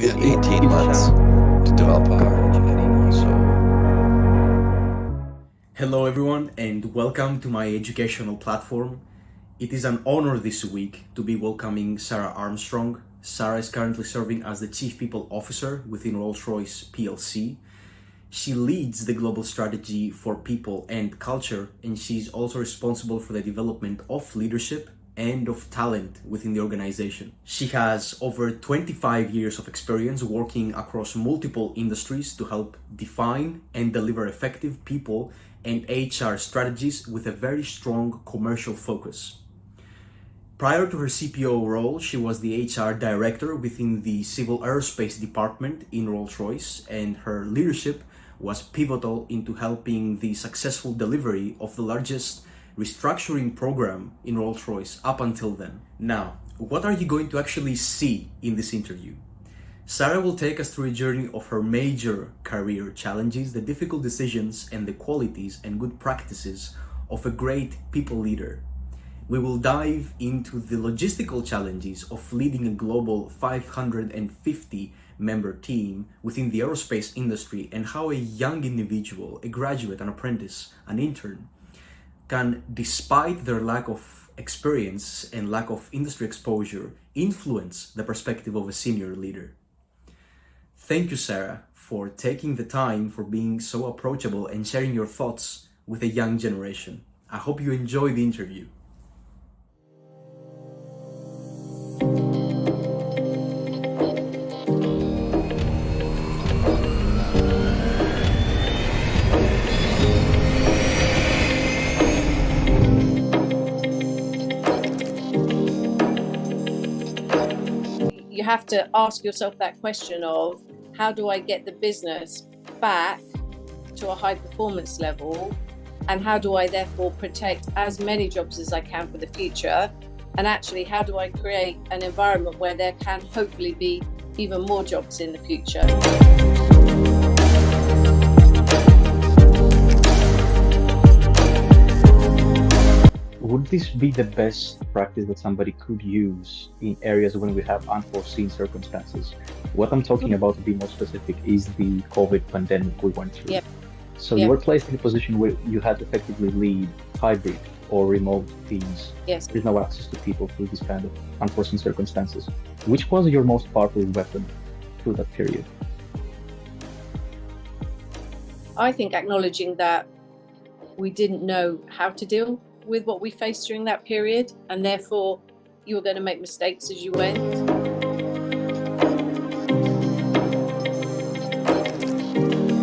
We had 18 months to develop a car. Hello everyone and welcome to my educational platform. It is an honor this week to be welcoming Sarah Armstrong. Sarah is currently serving as the Chief People Officer within Rolls Royce PLC. She leads the global strategy for people and culture, and she's also responsible for the development of leadership and of talent within the organization. She has over 25 years of experience working across multiple industries to help define and deliver effective people and HR strategies with a very strong commercial focus. Prior to her CPO role, she was the HR director within the Civil Aerospace department in Rolls Royce, and her leadership was pivotal into helping the successful delivery of the largest restructuring program in Rolls Royce up until then. Now, what are you going to actually see in this interview? Sarah will take us through a journey of her major career challenges, the difficult decisions, and the qualities and good practices of a great people leader. We will dive into the logistical challenges of leading a global 550-member team within the aerospace industry, and how a young individual, a graduate, an apprentice, an intern, can, despite their lack of experience and lack of industry exposure, influence the perspective of a senior leader. Thank you, Sarah, for taking the time, for being so approachable and sharing your thoughts with a young generation. I hope you enjoy the interview. You have to ask yourself that question of, how do I get the business back to a high performance level, and how do I therefore protect as many jobs as I can for the future, and actually how do I create an environment where there can hopefully be even more jobs in the future. Would this be the best practice that somebody could use in areas when we have unforeseen circumstances? What I'm talking about, to be more specific, is the COVID pandemic we went through. Yep. So Yep. you were placed in a position where you had to effectively lead hybrid or remote teams. Yes. There's no access to people through these kind of unforeseen circumstances. Which was your most powerful weapon through that period? I think acknowledging that we didn't know how to deal with what we faced during that period, and therefore you were going to make mistakes as you went.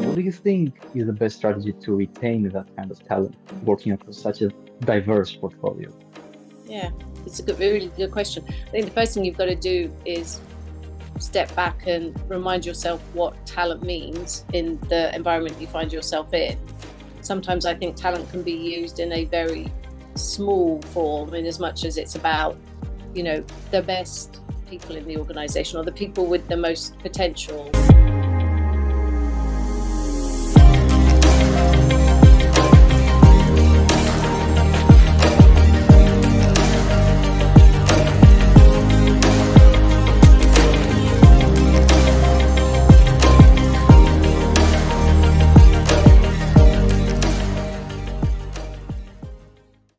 What do you think is the best strategy to retain that kind of talent working across such a diverse portfolio? Yeah, it's a really good question. I think the first thing you've got to do is step back and remind yourself what talent means in the environment you find yourself in. Sometimes I think talent can be used in a very small form, in as much as it's about, the best people in the organization or the people with the most potential.